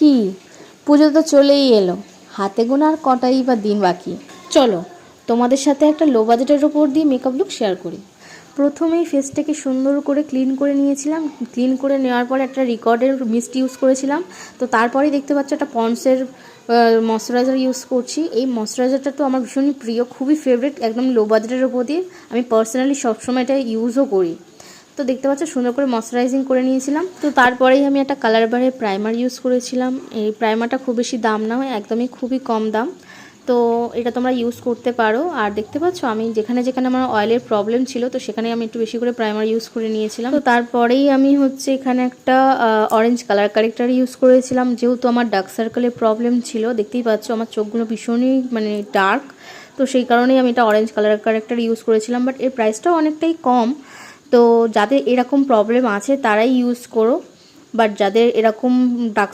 কি পুজো তো চলেই এলো, হাতে গোনা আর কটাই বা দিন বাকি। চলো তোমাদের সাথে একটা লো বাজেটের ওপর দিয়ে মেকআপ লুক শেয়ার করি। প্রথমেই ফেসটাকে সুন্দর করে ক্লিন করে নিয়েছিলাম। ক্লিন করে নেওয়ার পরে একটা রিকর্ডের মিস্ট ইউজ করেছিলাম। তো তারপরেই দেখতে পাচ্ছ একটা পন্ডসের ময়শ্চারাইজার ইউজ করছি। এই ময়শ্চারাইজারটা তো আমার ভীষণই প্রিয়, খুবই ফেভারিট, একদম লো বাজেটের ওপর দিয়ে। আমি পার্সোনালি সবসময় এটা ইউজও করি। তো দেখতে পাচ্ছ সুন্দর করে ময়শ্চারাইজিং করে নিয়েছিলাম। তো তারপরেই আমি একটা কালার বারের প্রাইমার ইউজ করেছিলাম। এই প্রাইমারটা খুব বেশি দাম না, একদমই খুবই কম দাম। তো এটা তোমরা ইউজ করতে পারো। আর দেখতে পাচ্ছ আমি যেখানে যেখানে আমার অয়েলের প্রবলেম ছিল, তো সেখানে আমি একটু বেশি করে প্রাইমার ইউজ করে নিয়েছিলাম। তো তারপরেই আমি এখানে একটা অরেঞ্জ কালার কারেক্টার ইউজ করেছিলাম, যেহেতু আমার ডার্ক সার্কেলের প্রবলেম ছিল। দেখতেই পাচ্ছ আমার চোখগুলো ভীষণই ডার্ক, তো সেই কারণেই আমি এটা অরেঞ্জ কালার কারেক্টার ইউজ করেছিলাম। বাট এর প্রাইসটাও অনেকটাই কম। তো যাদের এরকম প্রবলেম আছে তারাই ইউজ করো, বাট যাদের এরকম ডার্ক